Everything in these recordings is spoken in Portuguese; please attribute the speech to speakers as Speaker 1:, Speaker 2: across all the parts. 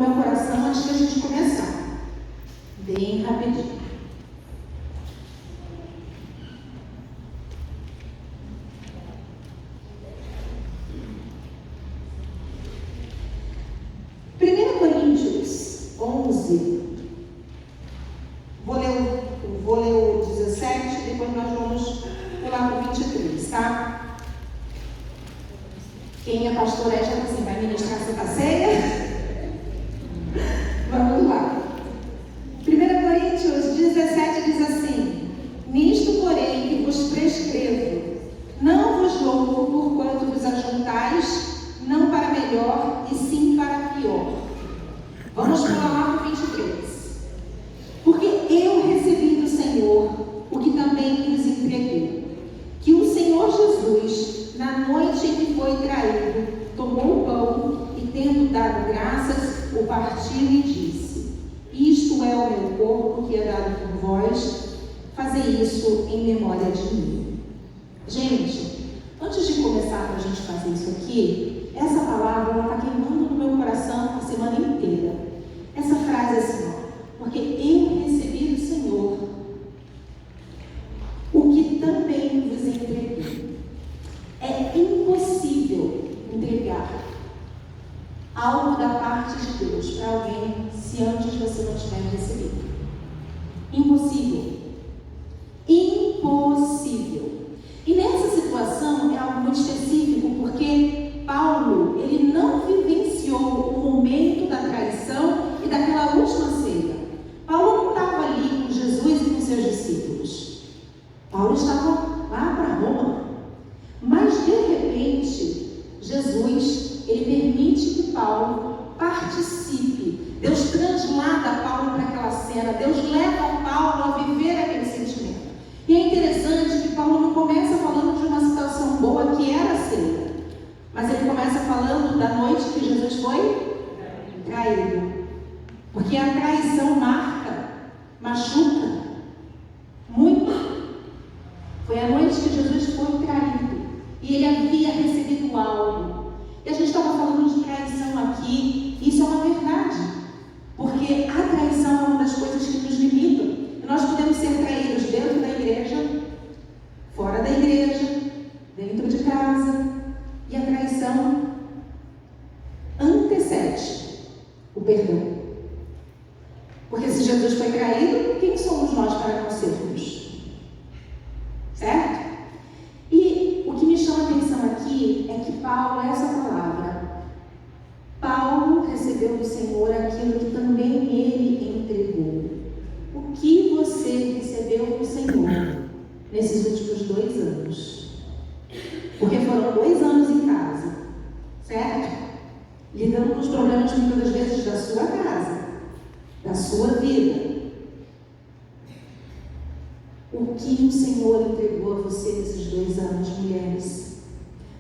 Speaker 1: meu coração antes da gente começar. Bem rapidinho. Coríntios 11. Vou ler o 17, depois nós vamos pular para o 23, tá? Quem é pastor já assim, vai ministrar a Santa Ceia? Vamos lá. 1 Coríntios 17 diz assim: nisto, porém, que vos prescrevo, não vos louvo porquanto vos ajuntais, não para melhor, e sim para pior. Vamos pular lá para o 23. Porque eu recebi do Senhor o que também vos entreguei, que o Senhor Jesus, na noite em que foi traído, tomou o pão e, tendo dado graças, o partiu e disse: isto é o meu corpo que é dado por vós, fazei isso em memória de mim. Gente, antes de começar para a gente fazer isso aqui, essa palavra está queimando no meu coração a semana inteira. Essa frase é assim, ó: porque eu recebi do Senhor o que também vos entreguei. É impossível entregar algo da parte de Deus para alguém se antes você não tiver recebido. Impossível. Impossível. E nessa situação é algo muito específico, porque Paulo, ele não vivenciou o momento da traição e daquela última ceia. Paulo não estava ali com Jesus e com seus discípulos. Paulo estava lá para Roma. Mas de repente, Jesus, ele permite que Paulo participe. Deus translada Paulo para aquela cena. Deus leva Paulo a viver aquele sentimento. E é interessante que Paulo não começa falando de uma situação boa que era a ceia, mas ele começa falando da noite que Jesus foi traído. Porque a traição marca, machuca muito. Foi a noite que Jesus foi traído e ele havia recebido algo. E a gente estava falando de traição aqui. Isso é uma verdade, porque a traição é uma das coisas que nos limitam. E nós podemos ser traídos dentro da igreja, fora da igreja, dentro de casa. E a traição antecede o perdão. Porque se Jesus foi traído, quem somos nós para não sermos? Certo? E o que me chama a atenção aqui é que Paulo, essa palavra, Paulo recebeu do Senhor aquilo que também ele entregou. O que você recebeu do Senhor nesses últimos 2 anos? Porque foram 2 anos em casa, certo? Lidando com os problemas muitas das vezes da sua casa, da sua vida. O que o Senhor entregou a você nesses 2 anos, mulheres?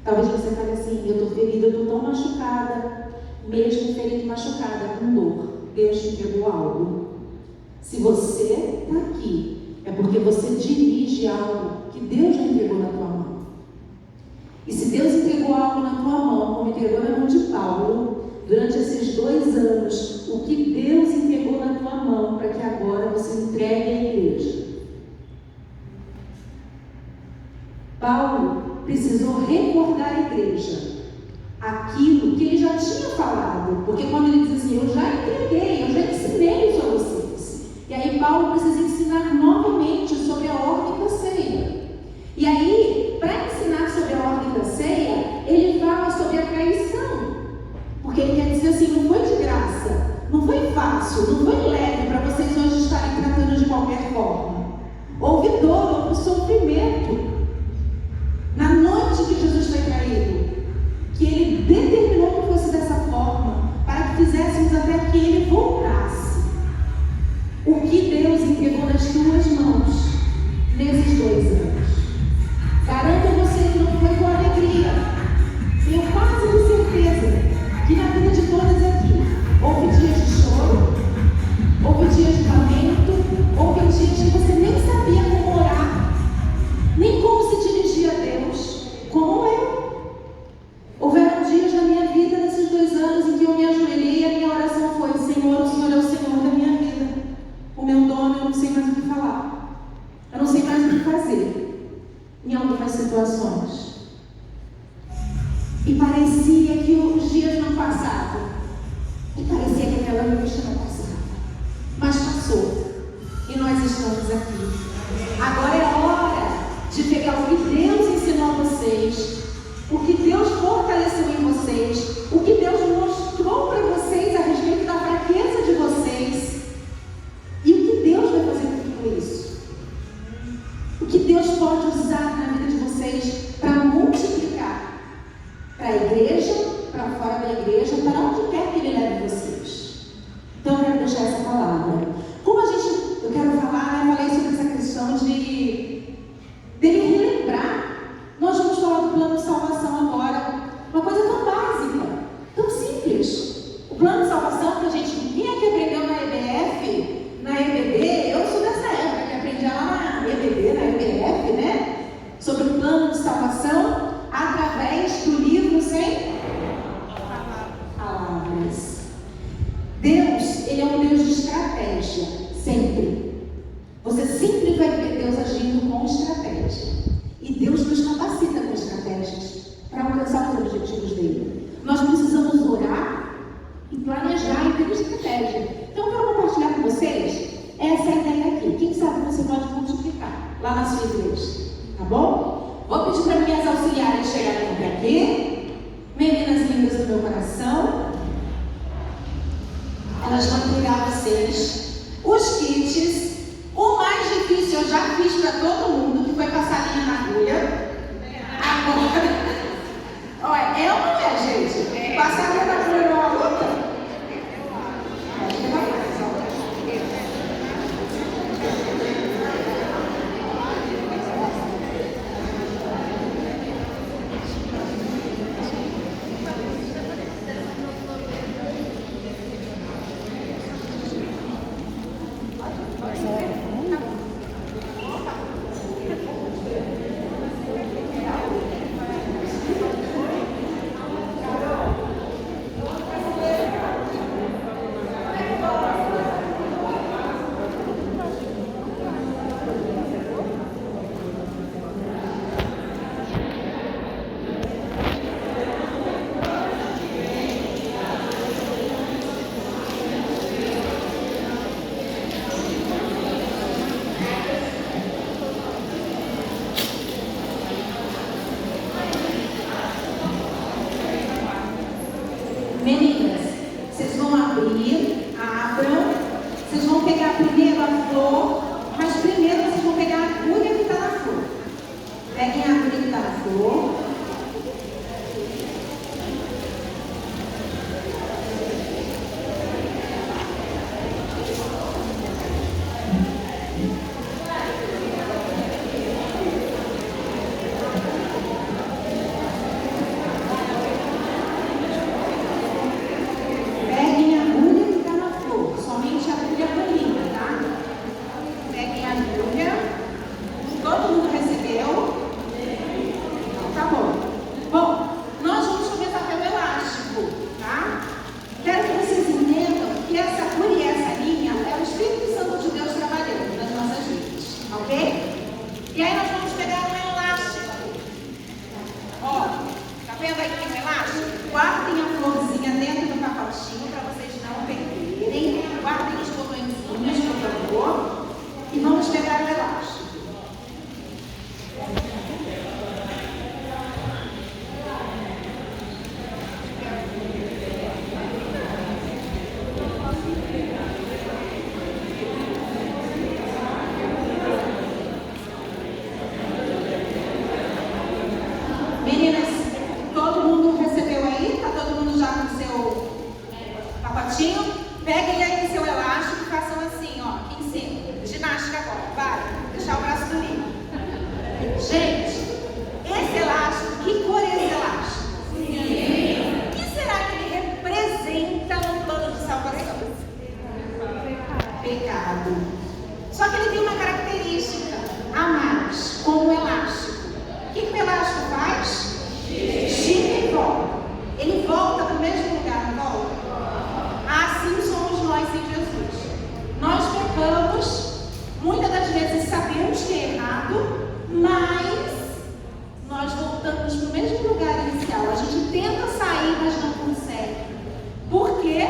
Speaker 1: Talvez você fale assim: eu estou ferida, eu estou tão machucada, mesmo ferida e machucada, com dor. Deus te entregou algo. Se você está aqui, é porque você dirige algo que Deus já entregou na tua mão. E se Deus entregou algo na tua mão, como entregou na mão de Paulo, durante esses 2 anos, o que Deus entregou na tua mão para que agora você entregue à igreja? Paulo precisou recordar a igreja aquilo que ele já tinha falado, porque quando ele diz assim: eu já entreguei, eu já ensinei isso a vocês. E aí Paulo precisa ensinar novamente sobre a ordem da ceia. E aí, para ensinar sobre a ordem da ceia, ele fala sobre a traição. Porque ele quer dizer assim: não foi de graça, não foi fácil, não foi leve para vocês hoje estarem tratando de qualquer forma. Houve dor, houve sofrimento. Na noite que Jesus foi traído, que ele determinou que fosse dessa forma, para que fizéssemos até que ele voltasse. O que Deus entregou nas tuas mãos nesses 2 anos? Garanto a você que não foi com alegria. Tenho quase certeza que na vida de todas aqui houve dias de choro, houve dias de lamento, houve dias que você nem sabia como orar, nem como se dirigir a Deus, como eu. Houveram dias na minha vida nesses 2 anos em que eu me ajoelhei e a minha oração foi: plano de salvação para a gente. Quem é que aprendeu na EBF, na EBD? Eu sou dessa época que aprendi lá na EBD, na EBF, né? Sobre o plano de salvação através do livro sem palavras. Deus, Ele é um Deus de estratégia, sempre. Você sempre vai ver Deus agindo com estratégia. E Deus nos capacita com estratégias para alcançar os objetivos dele. Nós precisamos orar e planejar e ter estratégia. Então, eu quero compartilhar com vocês essa ideia aqui. Quem sabe você pode multiplicar lá na sua igreja, tá bom? Vou pedir para minhas auxiliares chegarem até aqui. Meninas lindas do meu coração. Elas vão entregar a vocês os kits. O mais difícil eu já fiz para todo mundo, que foi passar linha na agulha. Agora, olha, é ou não é, gente? Passar linha na agulha não é uma luta? Meninas, vocês vão abrir, abram, vocês vão pegar primeiro a flor, mas primeiro vocês vão pegar a agulha que está na flor. Peguem a agulha que está na flor. Peguem aí o seu elástico e façam assim, ó, aqui em cima. Ginástica agora, vai. Deixar o braço do livro. Gente, esse elástico, que cor é esse elástico? O que será que ele representa no plano de salvação? Pecado. Só que ele tem uma característica a mais, como o elástico. O que o elástico faz? Gira e volta. Ele volta para o mesmo lugar, não volta? Assim somos nós em Jesus. Nós pecamos, muitas das vezes sabemos que é errado, mas nós voltamos para o mesmo lugar inicial. A gente tenta sair, mas não consegue. Por quê?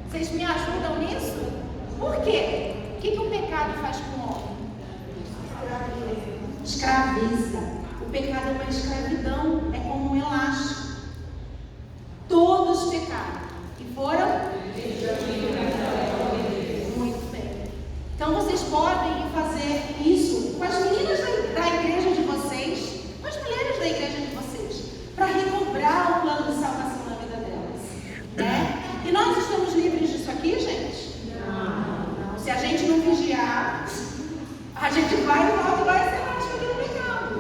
Speaker 1: Vocês me ajudam nisso? Por quê? O que o pecado faz com o homem? Escraviza. O pecado é uma escravidão, é como um elástico. Todos pecaram e foram muito bem. Então vocês podem fazer isso com as meninas da igreja de vocês, com as mulheres da igreja de vocês, para recobrar o plano de salvação na vida delas, né? E nós estamos livres disso aqui, gente? Não. Se a gente não vigiar, a gente vai e volta e vai ser mais aquele pecado.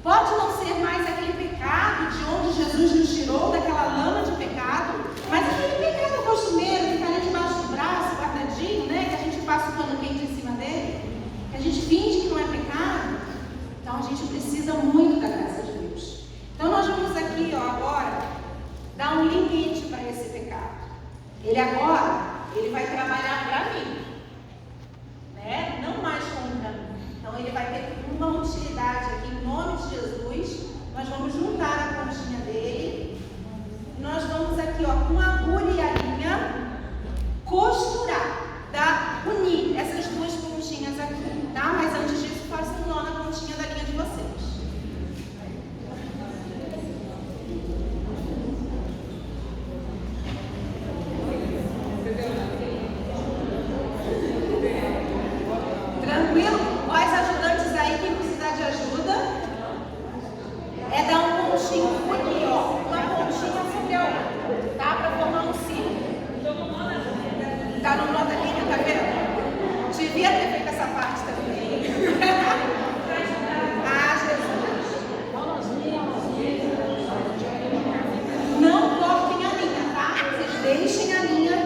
Speaker 1: Pode não ser mais aquele pecado de onde Jesus agora, ele vai trabalhar para mim, né? Não mais contra mim. Então ele vai ter uma utilidade aqui em nome de Jesus. Nós vamos juntar a conchinha dele. Nós vamos aqui, ó, com a agulha e a linha, costurar, tá? Unir essas duas pontinhas aqui, tá? Mas antes disso, faça um nó na pontinha da linha de vocês. Tranquilo? Nós ajudantes aí, quem precisar de ajuda, é dar um pontinho aqui, ó. Uma pontinha sobre a outra, tá? Para formar um círculo. Tá no nó da linha, tá vendo? Devia ter feito essa parte também. Ah, Jesus. Não cortem a linha, tá? Vocês deixem a linha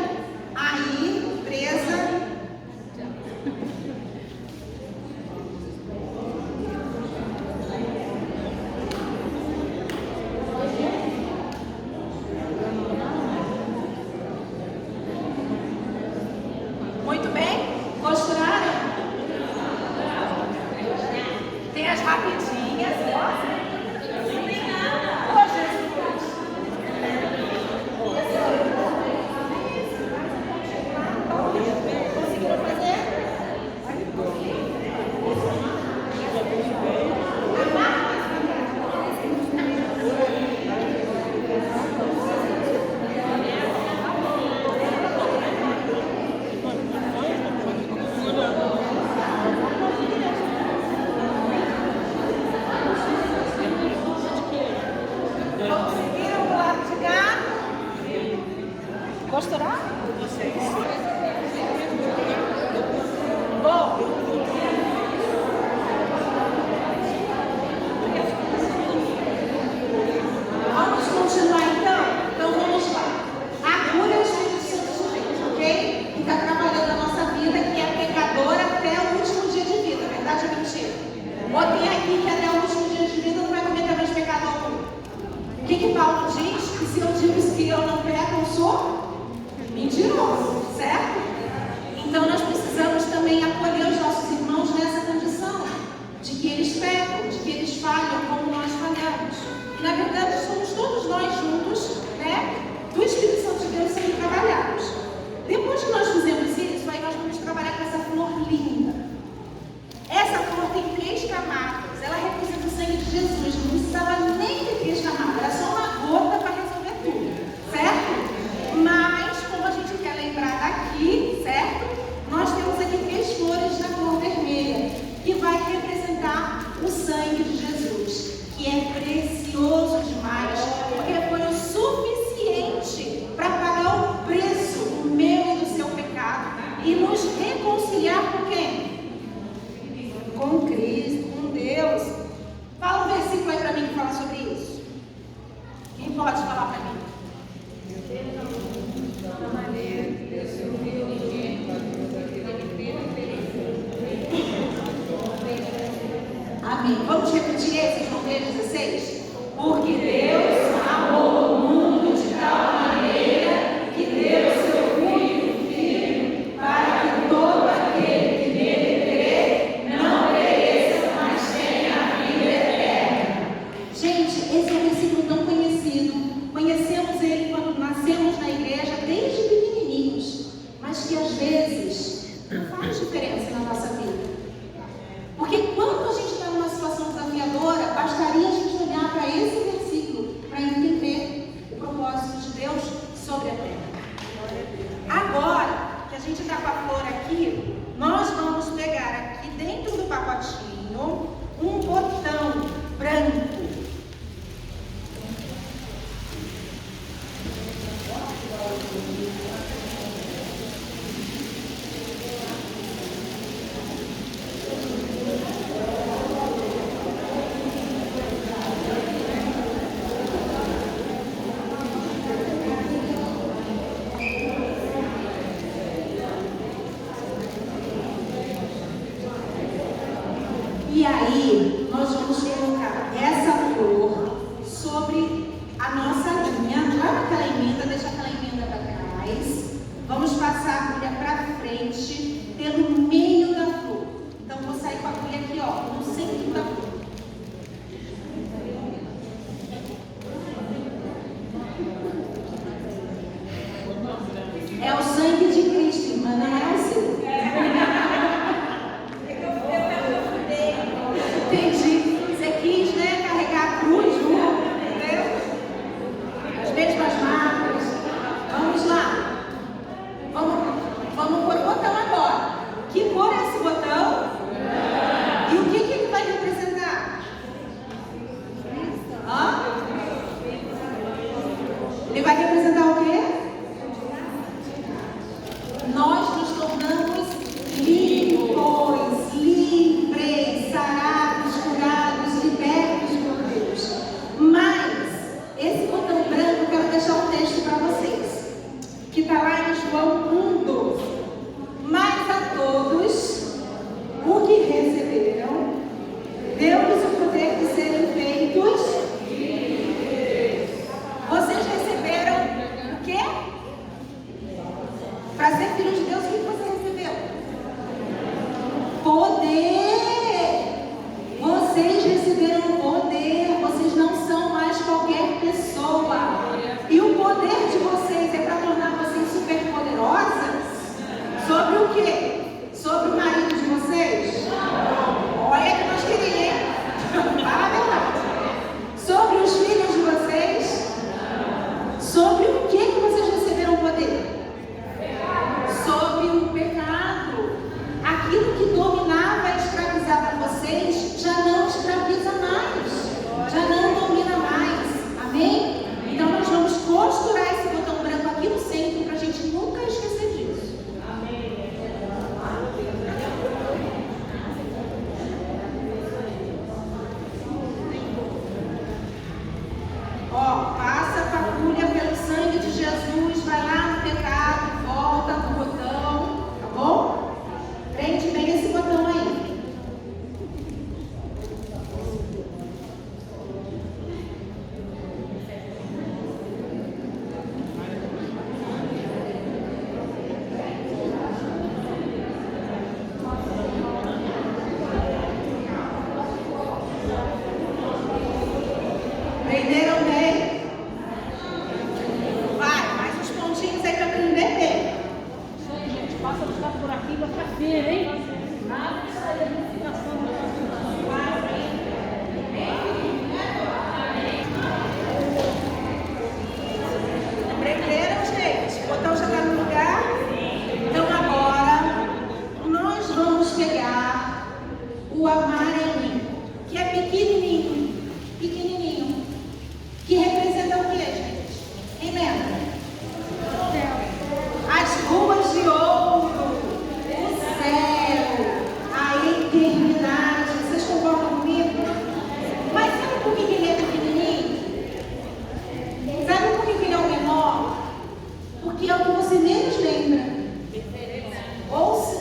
Speaker 1: aí, presa. Muito bem? Costuraram? Tem as rapidinhas, ó. Ô, Jesus! Conseguiram fazer? Conseguiram do lado de cá? Costurar? Bom. Vamos continuar então? Então vamos lá. Agulha é o Espírito Santo de Deus, ok? Que está trabalhando na nossa vida, que é pecador até o último dia de vida, verdade ou mentira? Botem aqui que até o último dia de vida não vai cometer mais pecado algum. O que Paulo diz? Que se eu digo que eu não peco, eu sou mentiroso, certo? Então nós precisamos também acolher os nossos irmãos nessa condição de que eles pecam, de que eles falham como nós falhamos. E na verdade somos todos nós juntos, né? Do Espírito Santo de Deus sendo trabalhados. Depois que nós fizemos isso, aí nós vamos trabalhar com essa flor linda. Essa flor tem 3 camadas. Ela representa o sangue de Jesus. Não precisava nem ter 3 camadas. Era só uma gota para resolver tudo. Certo? Mas, como a gente quer lembrar daqui, certo? Nós temos aqui 3 flores da cor vermelha, que vai representar o sangue de Jesus, que é precioso demais, porque foi o suficiente para pagar o preço do meu e do seu pecado e nos reconciliar com quem? Com Cristo, com Deus. Fala um versículo aí para mim que fala sobre isso. Quem pode falar para mim? Amém. Vamos repetir esse, João 3,16? Porque Deus amou o mundo de tal maneira que deu o seu único Filho, para que todo aquele que nele crê não pereça, mas tenha a vida eterna. Gente, esse é um versículo tão conhecido. Conhecemos ele quando nascemos na igreja desde pequenininhos, mas que às vezes não faz diferença na nossa vida. Porque quando a gente está numa situação desafiadora, bastaria a gente olhar para esse versículo para entender o propósito de Deus sobre a terra. Agora que a gente está com a flor aqui, nós vamos pegar aqui dentro do pacotinho um botão branco. E aí, nós vamos colocar essa flor sobre a nossa linha. Leva aquela emenda, deixa aquela emenda para trás.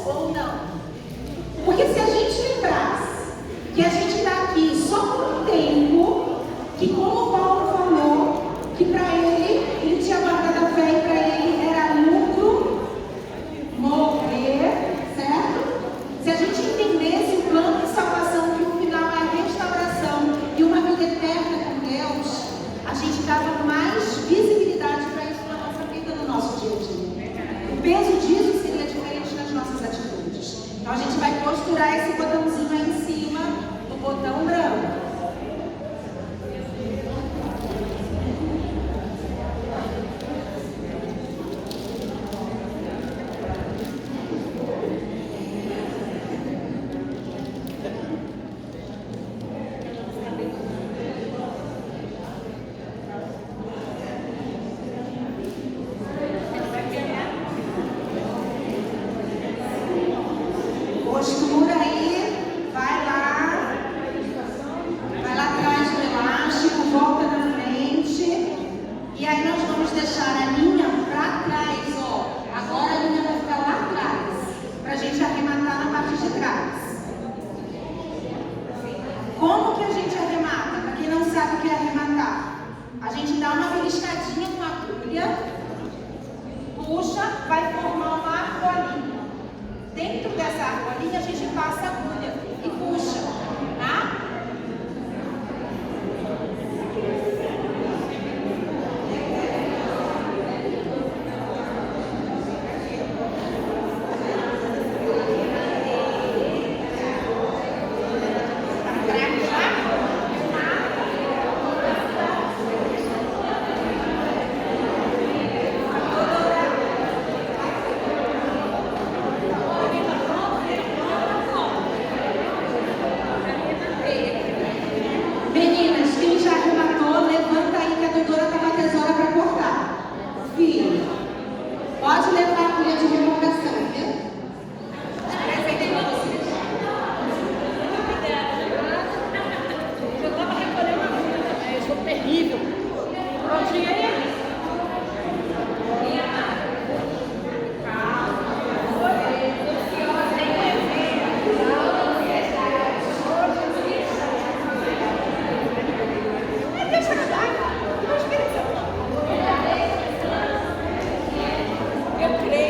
Speaker 1: ou não? Porque se a gente lembrasse que a gente está aqui só por um tempo, que como Paulo falou, que para ele tinha guardado a fé e para ele era lucro morrer, certo? Se a gente entendesse o plano de salvação, que o final é a restauração e uma vida eterna com Deus, a gente dava mais visibilidade para isso na nossa vida, no nosso dia a dia. O peso disso seria diferente nas nossas atitudes. Então a gente vai costurar esse botãozinho aí em cima do botão branco. Costura aí, vai lá atrás do elástico, volta na frente, e aí nós vamos deixar a linha para trás, ó. Agora a linha vai ficar lá atrás, para a gente arrematar na parte de trás. Como que a gente arremata? Para quem não sabe o que é arrematar, a gente dá uma beliscadinha com a agulha, puxa, vai formar uma argolinha. Dentro dessa argolinha a gente passa a agulha e puxa, tá? Meninas, quem já arrematou, levanta aí que a doutora tá com a tesoura para cortar. Filho, pode levar a colher de revogação, viu?
Speaker 2: Eu estava recolhendo a vida, eu sou terrível. Prontinho aí? Eu creio.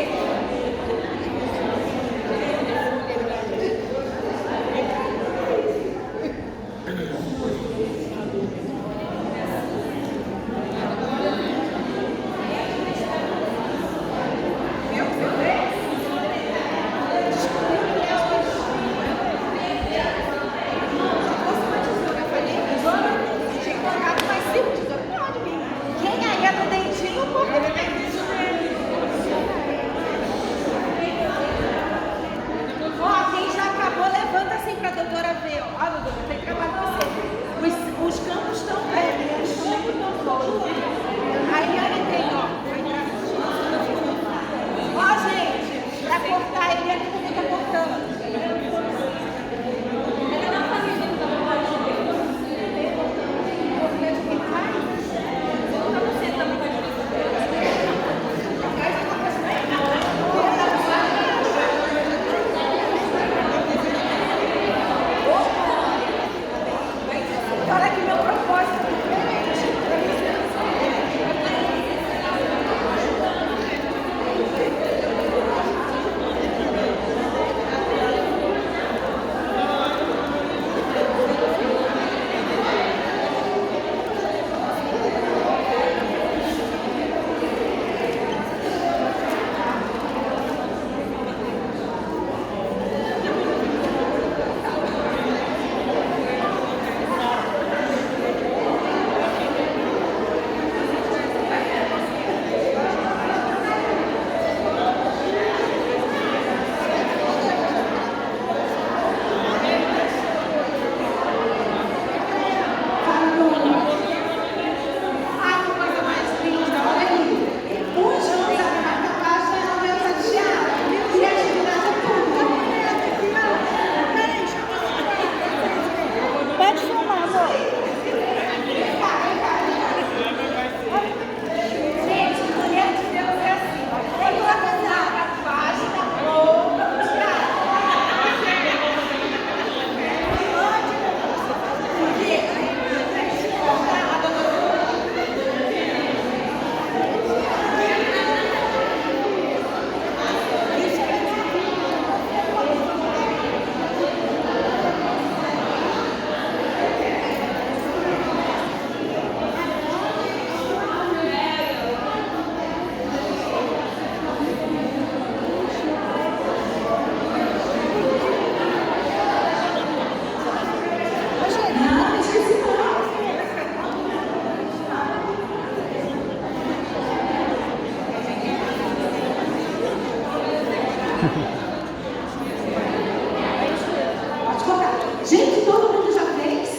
Speaker 1: Pode colocar. Gente, todo mundo já fez?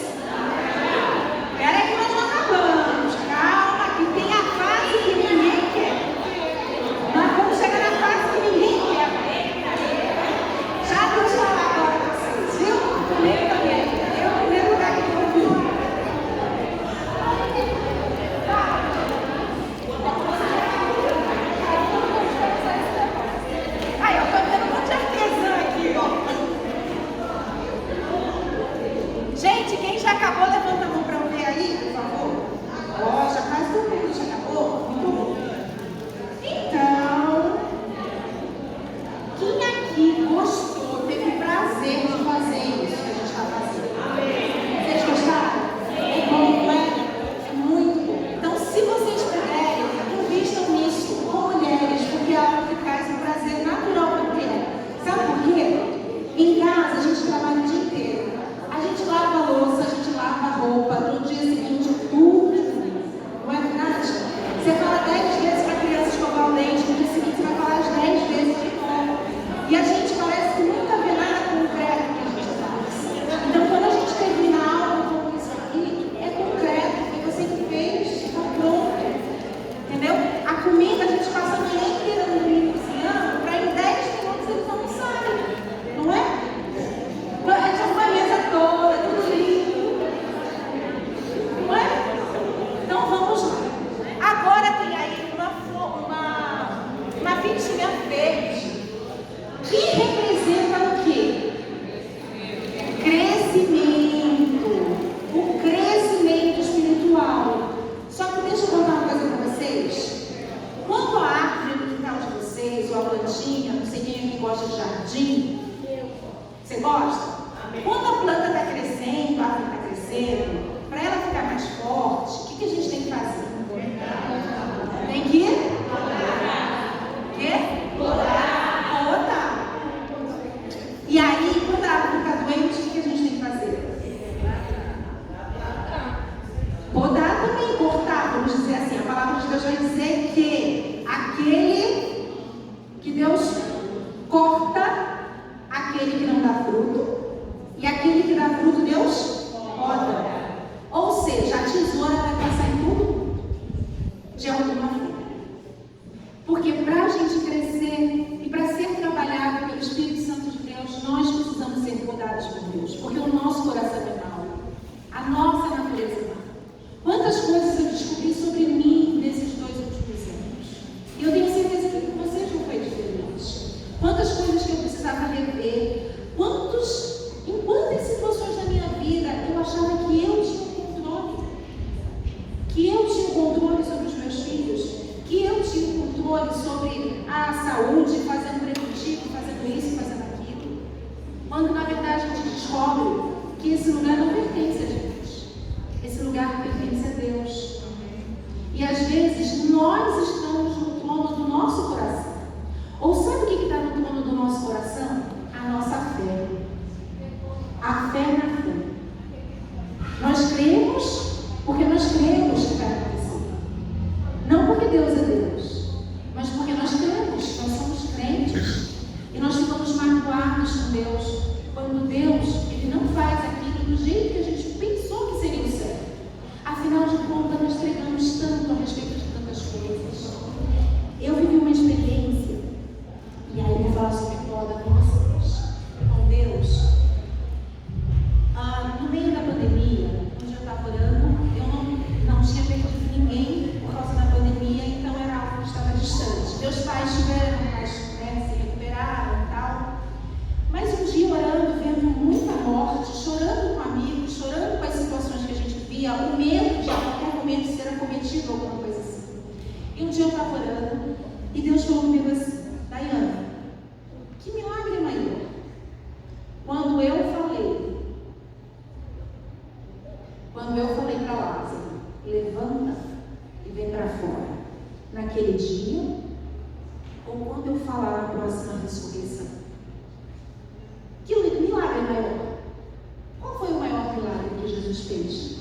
Speaker 1: Espera aí que nós não acabamos. Calma, que tem a fase que ninguém quer. Nós vamos chegar na fase que ninguém quer. Já vou te falar agora para vocês, viu? Primeiro também. Eu, em primeiro lugar, que eu vi. Aí, eu tô vendo um monte de artesã aqui, ó. Gente, quem já acabou, levanta a mão para eu ver aí, por favor. Ó, já quase todo mundo já acabou. Muito bom. Então, quem aqui gostou, teve prazer de fazer isso que a gente está fazendo? Vocês gostaram? É bom, não é? É muito bom. Então, se vocês puderem, invistam nisso com mulheres, porque é algo que traz um prazer natural para a mulher. Sabe por quê? Em casa, a gente trabalha o dia inteiro. A gente lava a louça, a gente lava a roupa, no dia seguinte tudo. Não é verdade? Você fala 10 vezes para a criança escovar o dente, no dia seguinte você vai falar as 10 vezes de novo. E a gente parece que nunca vê nada concreto que a gente faz. Então, quando a gente termina algo como isso aqui, é concreto, porque você que fez, está pronto. Entendeu? A comida a gente passa a manhã inteira no domingo cozinhando, para em 10 minutos eles almoçarem. Não é? A gente arruma a mesa toda, tudo lindo. Não é? Então vamos lá. Agora tem aí uma fitinha verde que representa o quê? Crescimento. O crescimento espiritual. Só que deixa eu contar uma coisa para vocês. Quando a árvore no quintal de vocês, ou a plantinha, não sei quem aqui gosta de jardim. Você gosta? Quando a planta está crescendo, a árvore está crescendo, para ela ficar mais forte, o que a gente tem que fazer? Tem que podar. E aí, quando a árvore está doente, o que a gente tem que fazer? Podar também, cortar, vamos dizer assim. A palavra de Deus vai dizer que aquele que Deus corta, aquele que não dá fruto, e aquele que dá fruto, Deus poda. Ou seja, a tesoura vai passar em tudo de alguma forma. Porque para a gente crescer e para ser trabalhado pelo Espírito Santo de Deus, nós precisamos ser podados por Deus. Porque o nosso coração é mau. A nossa natureza é má. Quantas coisas eu descobri sobre mim nesses 2 últimos anos. E eu tenho certeza que com vocês não foi diferente. Quantas coisas que eu precisava rever. Em quantas situações da minha vida eu achava que eu tinha controle. Que eu tinha controle sobre os meus filhos. Que eu tinha controle sobre a saúde, fazendo preventivo, fazendo isso, fazendo aquilo. Quando na verdade a gente descobre que esse lugar não pertence a gente. Esse lugar pertence a Deus. E às vezes nós estamos no trono do nosso coração. Ou sabe o que está no trono do nosso coração? A nossa fé. A fé na fé. Nós cremos porque nós cremos que vai acontecer. Não porque Deus é Deus, mas porque nós cremos, nós somos crentes. E nós ficamos magoados com Deus quando Deus ele não faz aquilo do jeito que a gente pensou que seria o certo. Afinal de contas, nós treinamos tanto a respeito de tantas coisas. Eu vivi uma experiência, e aí eu vou falar sobre poda com vocês. Com Deus. No meio da pandemia, onde eu estava orando, eu não tinha perdido ninguém por causa da pandemia, então era algo que estava distante. Meus pais tiveram, se recuperaram e tal. Mas um dia orando, vendo muita morte, chorando com amigos, chorando com as situações que a gente via, o medo de a qualquer momento ser acometido ou alguma coisa assim. E um dia eu estava orando e Deus falou comigo assim: Daiane, que milagre maior. Quando eu falei para Lázaro, levanta e vem para fora, naquele dia, ou quando eu falar na próxima ressurreição? Que milagre maior? Qual foi o maior milagre que Jesus fez?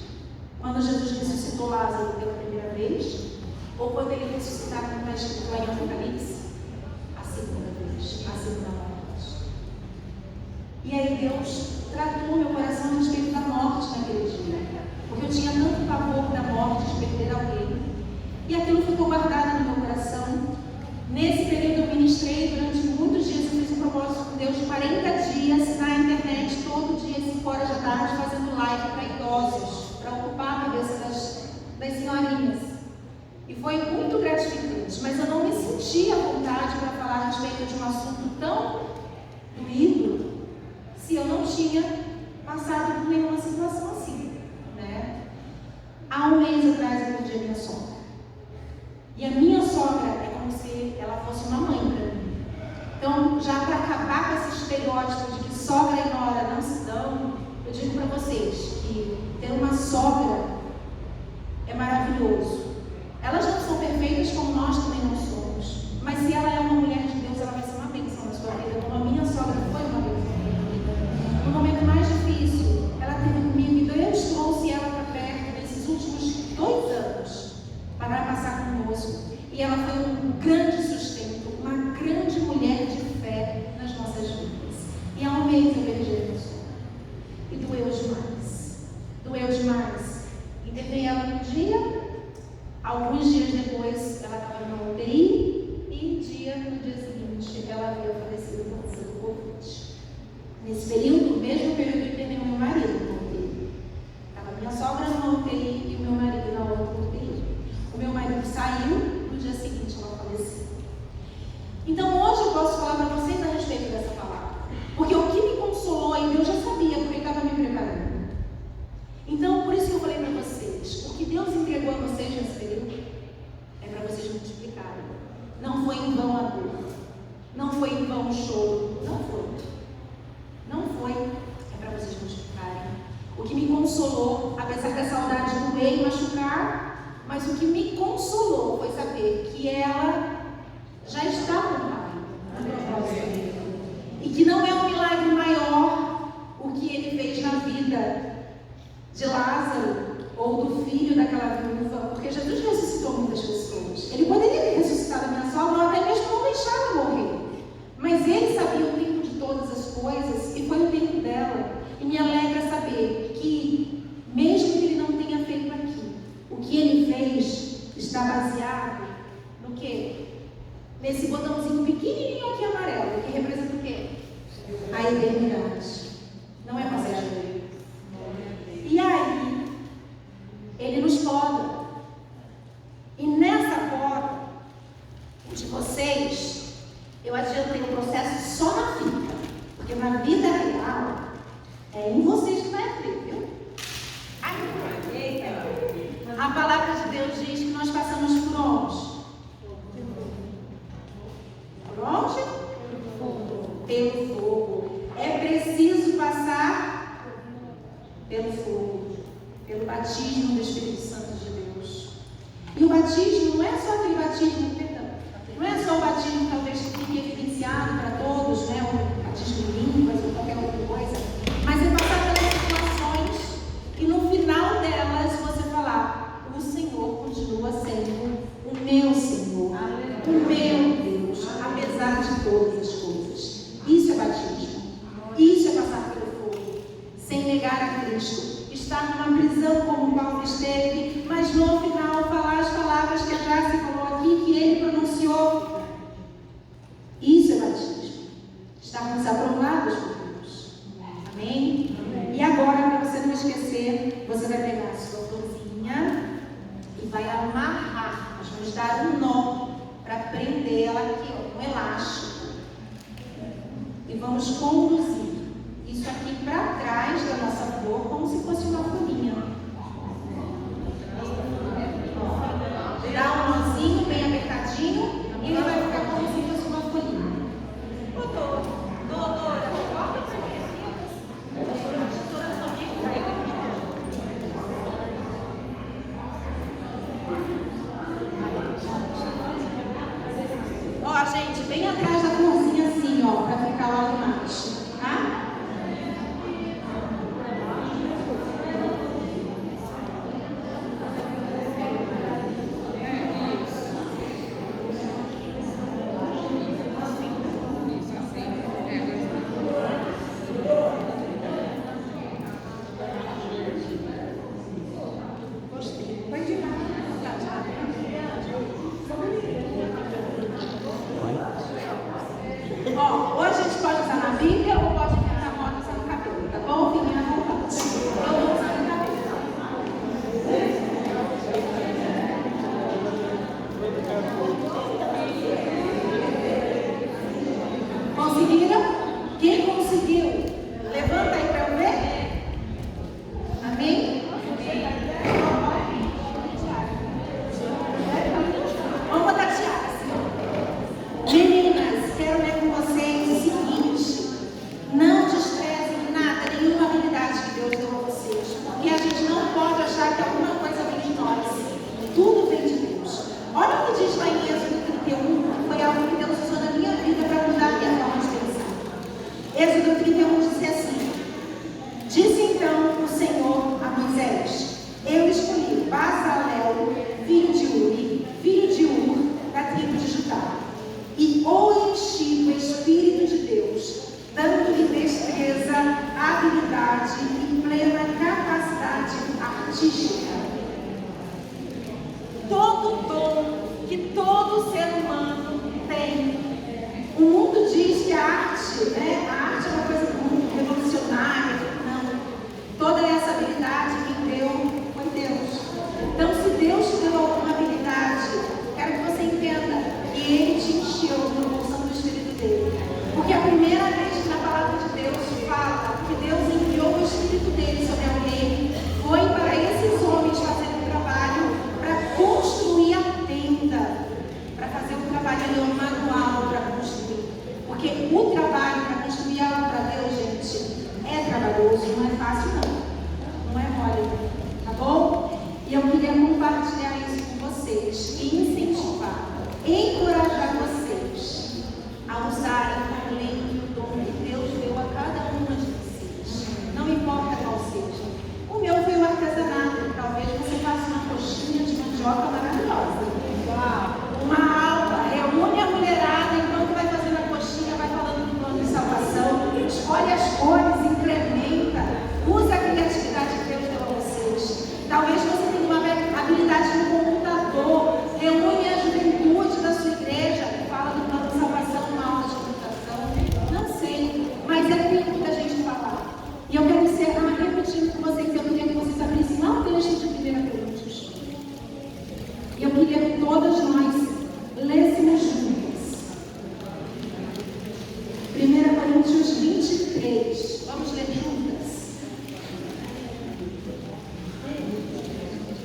Speaker 1: Quando Jesus ressuscitou Lázaro pela primeira vez? Ou quando ele ressuscitar, como está escrito lá em Apocalipse? A segunda vez, a segunda morte. Deus tratou meu coração a respeito da morte naquele dia. Porque eu tinha tanto pavor da morte, de perder alguém. E aquilo ficou guardado no meu coração. Nesse período eu ministrei durante muitos dias. Eu fiz um propósito com Deus de 40 dias na internet, todo dia, 5 horas da tarde, fazendo live para idosos, para ocupar a cabeça das senhorinhas. E foi muito gratificante, mas eu não me sentia à vontade para falar a respeito de um assunto tão doído se eu não tinha passado por nenhuma situação assim, né? Há um mês atrás eu perdi a minha sogra. E a minha sogra é como se ela fosse uma mãe para mim. Então, já para acabar com esse estereótipo de que sogra e nora não se dão, eu digo para vocês que ter uma sogra é maravilhoso. Elas não são perfeitas como nós também não somos. Mas se ela é uma mulher de Deus, ela vai ser uma bênção na sua vida, como a minha sogra foi uma bênção na minha vida. No momento mais difícil, ela teve comigo e Deus trouxe ela para perto nesses últimos 2 anos para passar conosco. E ela foi um grande sustento, uma grande mulher de fé nas nossas vidas. E há um mês eu perdi a minha sogra. E doeu demais. Doeu demais. Enterrei ela um dia. Alguns dias depois, ela estava na UTI e no dia seguinte, ela havia falecido por Covid. Nesse período, mesmo período, eu internei o meu marido na UTI. Estava minha sogra na UTI e o meu marido na outra UTI. O meu marido saiu, no dia seguinte ela faleceu. Então hoje eu posso falar para vocês a respeito dessa palavra. Porque o que me consolou ainda eu já sabia, porque ele estava me preparando. Então, por isso que eu falei para vocês, o que Deus entregou a vocês nesse período é para vocês multiplicarem. Não foi em vão a dor, não foi em vão o choro, não foi. Não foi, é para vocês multiplicarem. O que me consolou, apesar da saudade doer e machucar, mas o que me consolou foi saber que ela já está com o Pai. E que não é um milagre maior o que Ele fez na vida de Lázaro ou do filho daquela viúva, porque Jesus ressuscitou muitas pessoas. Ele poderia ter ressuscitado a minha sogra ou até mesmo não deixá-la morrer. Mas Ele sabia o tempo de todas as coisas e foi o tempo dela. E me alegra saber que, mesmo que Ele não tenha feito aqui, o que Ele fez está baseado no quê? Nesse botãozinho pequenininho aqui amarelo, que representa o quê? A eternidade. Não é passageiro. E aí, Ele nos poda. E nessa poda de vocês, eu adiantei o processo só na vida. Porque na vida real, é em vocês que vai abrir, viu? A palavra de Deus diz que nós passamos por onde? Por onde? Pelo fogo. É preciso passar pelo fogo, pelo batismo do Espírito Santo de Deus. E o batismo não é só aquele batismo, não é só o batismo talvez que fique evidenciado para todos, né? O batismo em línguas ou qualquer outra coisa, mas é passar pelas situações e no final delas você falar: o Senhor continua sendo o meu Senhor, o meu Deus, apesar de todas as coisas. Isso é batismo. Isso é passar pelo fogo, sem negar a Cristo. Estar numa prisão como Paulo esteve, mas no final falar as palavras que a Jace falou aqui, que ele pronunciou. Isso é batismo. Estarmos aprovados por Deus. Amém? E agora, para você não esquecer, você vai pegar a sua florzinha e vai amarrar. Nós vamos dar um nó para prender ela aqui, ó, um elástico. E vamos conduzir isso aqui para trás da nossa flor, como se fosse uma folhinha. Dá um nozinho bem apertadinho e ele vai ficar como se fosse uma folhinha. Ó, gente, bem atrás da florzinha assim, ó, para ficar lá embaixo, tá? Quem conseguiu? Levanta aí para eu ver. Amém? Vamos botar Tiago assim. Meninas, quero ler com vocês o seguinte: não desprezem nada, nenhuma habilidade que Deus deu a vocês, porque a gente não pode achar que alguma coisa vem de nós. Tudo vem de Deus. Olha o que diz lá em Êxodo 31, que foi algo que Deus usou na minha vida para mudar a minha forma de pensar. Êxodo 31 diz assim: disse então o Senhor a Moisés: eu escolhi Bezalel, filho de Uri, filho de Ur, da tribo de Judá, e o enchi do Espírito de Deus, dando-lhe destreza, habilidade e plena capacidade artística. Todo dom que todo ser humano tem. O mundo diz que a arte, né? A arte é uma coisa muito revolucionária. Não. Toda essa habilidade quem deu foi Deus. Então, se Deus te deu alguma habilidade, quero que você entenda que Ele te encheu da unção do Espírito dele. Porque a primeira vez que na palavra de Deus fala que Deus enviou o Espírito dele sobre alguém, foi para esses homens fazerem um trabalho para construir a tenda, para fazer um trabalho ali, um manual para construir. Porque o trabalho para construir algo para Deus, gente, é trabalhoso, não é fácil não. Não é mole, tá bom? E eu queria compartilhar isso com vocês e incentivar, encorajar vocês a usarem talento e o dom que Deus deu a cada uma de vocês. Não importa qual seja. O meu foi o artesanato. Talvez você faça uma coxinha de mandioca maravilhosa. Uma aula, reúne a mulherada enquanto vai fazendo a coxinha, vai falando do plano de salvação, escolhe as cores, incrementa, usa a criatividade que Deus deu a vocês. Talvez você tenha uma habilidade no computador, reúne a juventude da sua igreja e fala do plano de salvação, uma aula de computação. Não sei, mas é tempo da gente falar. E eu quero encerrar repetindo com vocês, eu queria que vocês abrissem lá o texto de 1 Coríntios. E eu queria que todas nós lêssemos juntas. 1 Coríntios 23. Vamos ler juntas?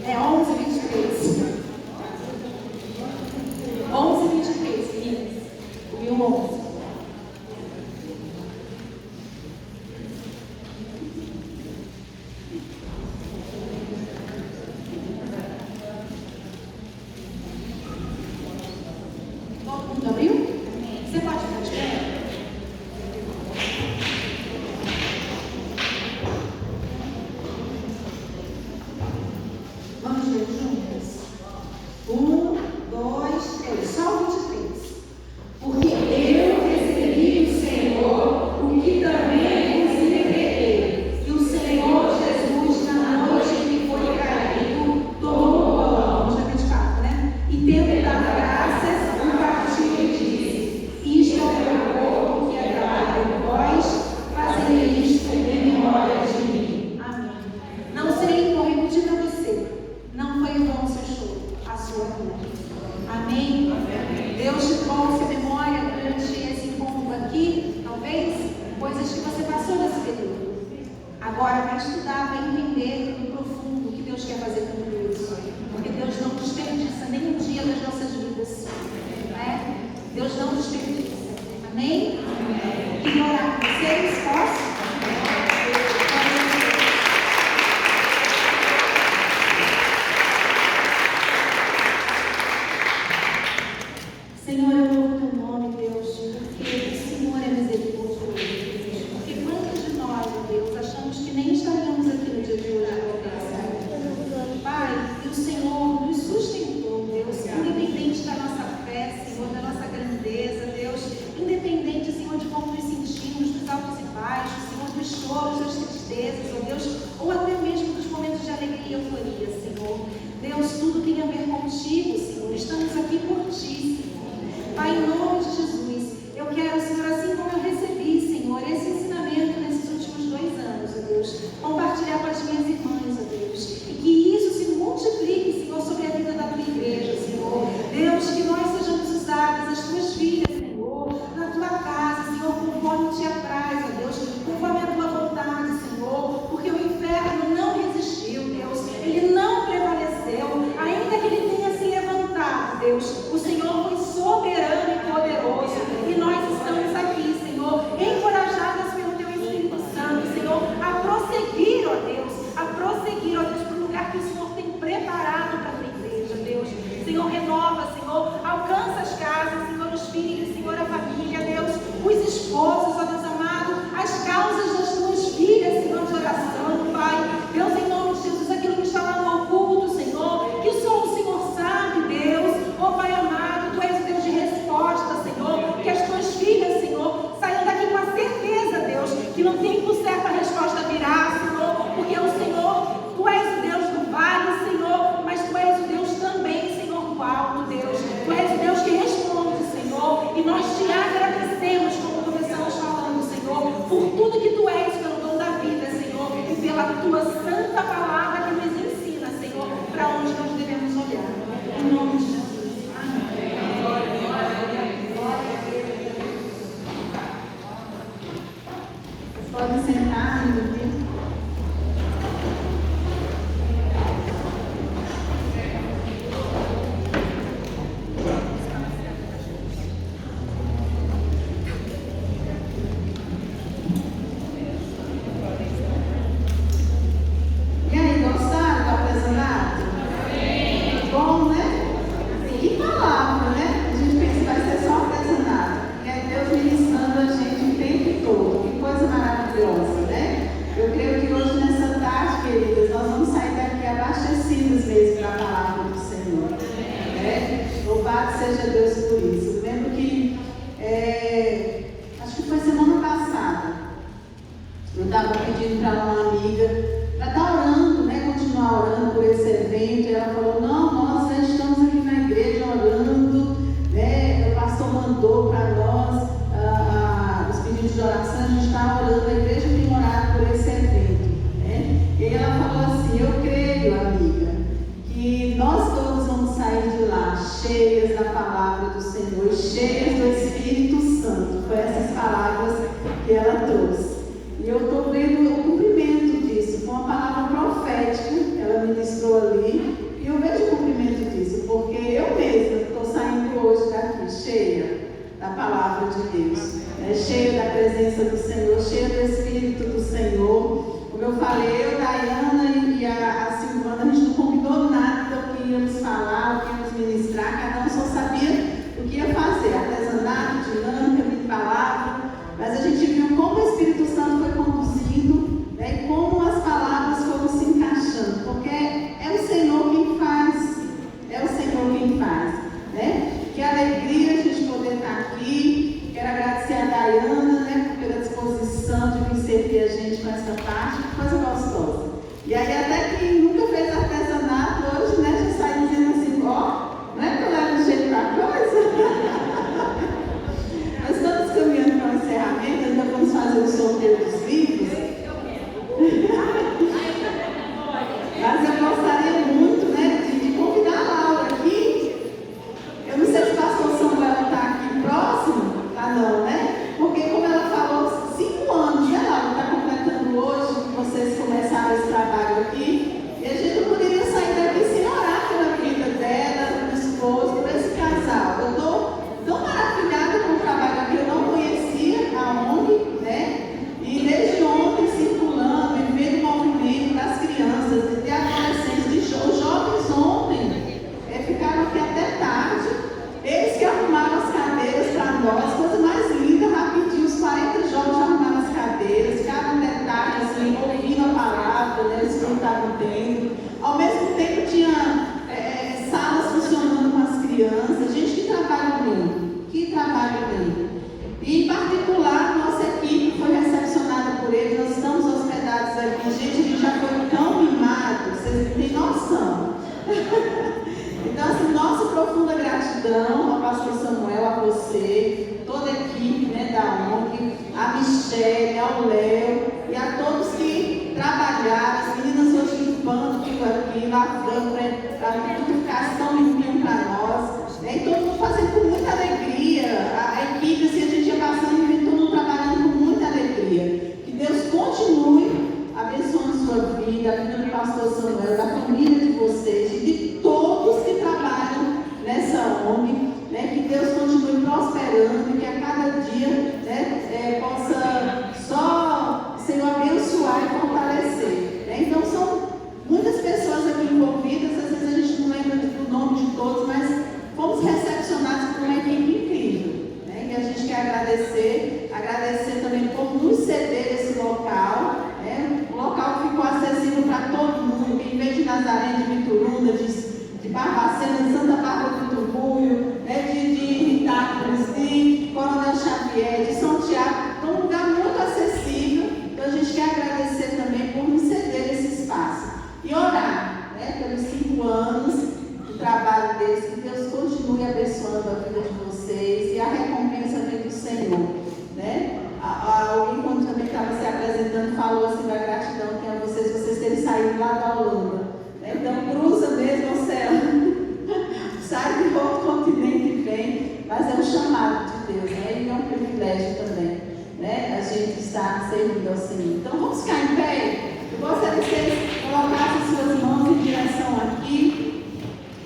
Speaker 1: É 11, 23. 11, 23, meninas. E o 11. Todo mundo abriu? Você pode ficar de pé? Vamos ler juntas? 1, 2, 3. Só o 23. Porque eu esposos, ó Deus amado, as causas das tuas filhas, Senhor, de oração, Pai. Deus, em nome de Jesus, aquilo que está lá no oculto, Senhor, que só o Senhor sabe, Deus. Ó Pai amado, Tu és o Deus de resposta, Senhor, que as tuas filhas, Senhor, saiam daqui com a certeza, Deus, que no tempo certo a resposta virá, Senhor, porque o Senhor, Tu és o Deus do vale, Senhor, mas Tu és o Deus também, Senhor, do alto, Deus. Tu és o Deus que responde, Senhor, e nós te agradecemos, como começamos falando, Senhor, por tudo que Tu és, pelo dom da vida, Senhor, e pela Tua santa palavra que nos ensina, Senhor, para onde nós devemos olhar. Em nome de Jesus. Pode sentar, meu Deus. E aí, gostaram do artesanato? Bom, né? Que palavra, né? A gente pensa que vai ser só artesanato. E é Deus ministrando a gente o tempo todo. Que coisa maravilhosa, né? Eu creio que hoje, nessa tarde, queridas, nós vamos sair daqui abastecidas mesmo da palavra do Senhor. Né? Louvado seja Deus por isso. Eu lembro que, acho que foi semana passada, eu estava pedindo para uma amiga para estar orando, né? Continuar orando por esse evento. E ela falou: não, nós já estamos aqui na igreja orando, né? O pastor mandou para nós os pedidos de oração, a gente está orando, a igreja tem orado por esse evento, né? E aí ela falou assim: eu creio, amiga, que nós todos vamos sair de lá cheias da palavra do Senhor, cheias do Espírito Santo. Foi essas palavras que ela trouxe. E eu estou vendo o cumprimento disso. Foi uma palavra profética que ela ministrou ali. E eu vejo o cumprimento disso, porque eu mesma estou saindo hoje daqui cheia da palavra de Deus, né? Cheia da presença do Senhor, cheia do Espírito do Senhor. Como eu falei, eu, Dayana e a Silvana, a gente não combinou nada do que íamos falar, o que íamos ministrar, cada um só sabia o que ia fazer, artesanato, dinâmica, palavra, mas a gente viu como o Espírito Santo foi conduzindo, né, e como as palavras foram se encaixando, porque é o Senhor quem faz, né? Que alegria a gente poder estar aqui. Quero agradecer a Dayana, né, pela disposição de vir servir a gente com essa parte, que coisa gostosa. E aí até quem nunca fez artesanato hoje, né, já sai dizendo assim: ó, não é que eu levo jeito pra coisa? Nós estamos caminhando para o encerramento, ainda vamos fazer o sorteio dos livros. Mas eu gostaria muito, né, de convidar a Laura aqui. Eu não sei se o pastor Samuel está aqui próximo. Ah, não, né? Porque, como ela falou, 5 anos, né, Laura? Está completando hoje, que vocês começaram esse trabalho aqui. agradecer também por nos ceder esse local, né? O local ficou acessível para todo mundo, quem veio de Nazaré, de Mituruna, de Barbacena, de Santa Bárbara do Tubuio, né? de Itápolis, de Coronel Xavier, de São Tiago, então um lugar muito acessível. Então a gente quer agradecer também por nos ceder esse espaço e orar, né? Pelos 5 anos do trabalho deles, que Deus continue abençoando a vida de vocês e a recompensa vem do Senhor, né? Alguém, quando também estava se apresentando, falou assim da gratidão que é a vocês terem saído lá da Holanda, né? Então cruza mesmo o oceano, sai de outro continente e vem, mas é um chamado de Deus, né? E é um privilégio também, né? A gente está servindo ao Senhor. Então vamos ficar em pé. Eu gostaria que vocês colocassem suas mãos em direção aqui.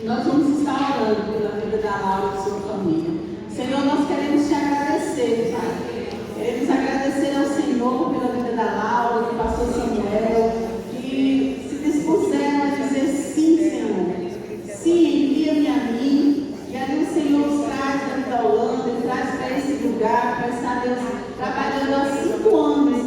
Speaker 1: Nós vamos estar orando pela vida da Laura e sua família. Senhor, nós queremos te agradecer, Pai. Queremos agradecer ao Senhor pela vida da Laura, do pastor Samuel, que se dispuseram a dizer sim, Senhor. Sim, envia-me a mim. E ali o Senhor os traz da Holanda, e traz para esse lugar, para estar, Deus, trabalhando há 5 anos,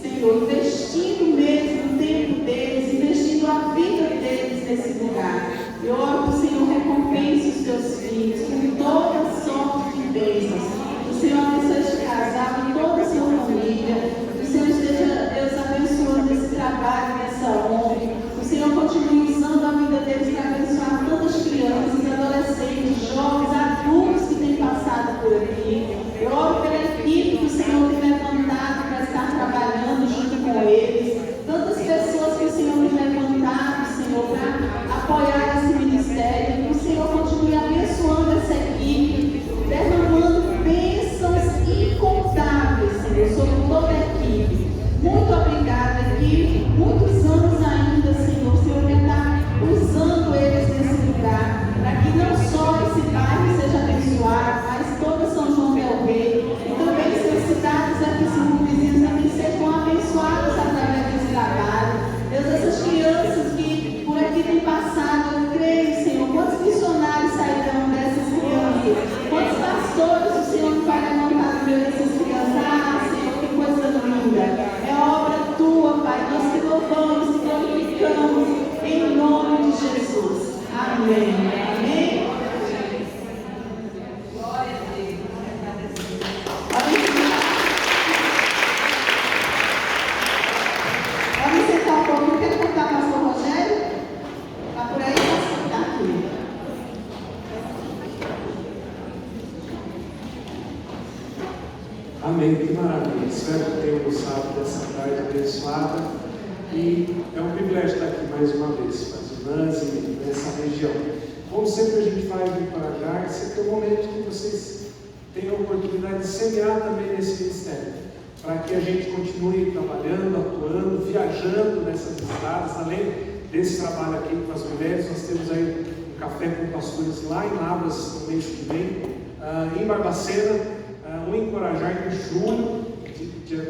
Speaker 1: Senhor, investindo mesmo o tempo deles, investindo a vida deles nesse lugar. Eu oro que o Senhor recompense os teus filhos com toda sorte de bênçãos. O Senhor abençoe este casal e toda a sua família. O Senhor esteja, Deus, abençoando esse trabalho, essa honra. O Senhor continue usando a vida deles para abençoar tantas crianças, adolescentes, jovens, adultos que têm passado por aqui. Eu oro pela equipe que o Senhor tem levantado para estar trabalhando junto com eles. Tantas pessoas que o Senhor tem levantado, Senhor, para apoiar esse ministério. Que o Senhor continue abençoando essa equipe, derramando bênçãos incontáveis, Senhor, sobre toda a equipe. Muito obrigada, equipe. Muitos anos ainda, Senhor. O Senhor vai estar usando eles nesse lugar, para que não só esse bairro seja abençoado, mas toda São João del Rei e também suas cidades aqui circunvizinhas também sejam abençoadas através desse trabalho. Deus, essas crianças que por aqui têm passado, eu creio, Senhor, quantos missionários sairão dessas crianças? Quantos pastores o Senhor vai levantar no meio dessas crianças? Ah, Senhor, que coisa linda! É obra tua, Pai. Nós te louvamos, te glorificamos em nome de Jesus. Amém. Amém. Glória a Deus. Pode sentar um pouquinho. Quer contar, pastor Rogério? Está por aí? Posso ficar aqui.
Speaker 3: Amém, que maravilha. Espero que tenham gostado dessa tarde abençoada. E é um privilégio estar aqui mais uma vez, com as irmãs e nessa região. Como sempre a gente vai me encorajar, esse é o momento que vocês tenham a oportunidade de semear também nesse ministério, para que a gente continue trabalhando, atuando, viajando nessas estradas. Além desse trabalho aqui com as mulheres, nós temos aí um café com pastores lá em Lavras no mês que vem, em Barbacena, um encorajar em julho,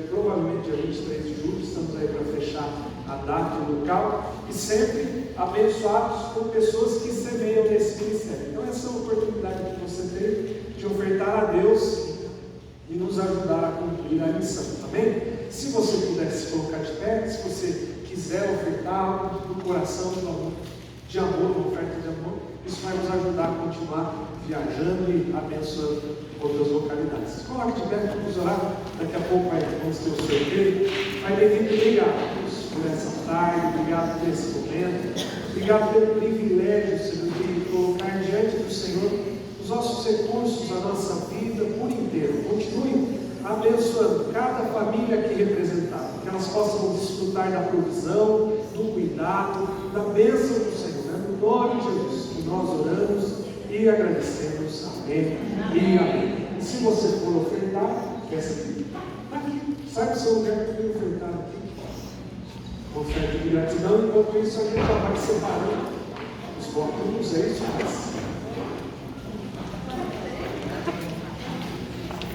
Speaker 3: provavelmente dia 23 de julho, estamos aí para fechar a data e o local, e sempre abençoados por pessoas que semeiam nesse ministério. Então essa é uma oportunidade que você tem de ofertar a Deus e nos ajudar a cumprir a missão, amém? Se você puder se colocar de pé, se você quiser ofertar algo do coração, de amor, uma oferta de amor, isso vai nos ajudar a continuar viajando e abençoando outras localidades. Coloque de pé, vamos orar. Daqui a pouco vamos ter o sorteio. Pai bendito, obrigado, Deus, por essa tarde, obrigado por esse momento, obrigado pelo privilégio, Senhor, de colocar diante do Senhor os nossos recursos, a nossa vida por inteiro. Continue abençoando cada família aqui representada, que elas possam desfrutar da provisão, do cuidado, da bênção do Senhor. No nome de Jesus, que nós oramos e agradecemos. Amém e amém. E se você for ofertar, peça aqui. Sai do seu lugar para ofertar aqui. Oferta de gratidão. Enquanto isso, a gente já vai separando os blocos. É isso, mas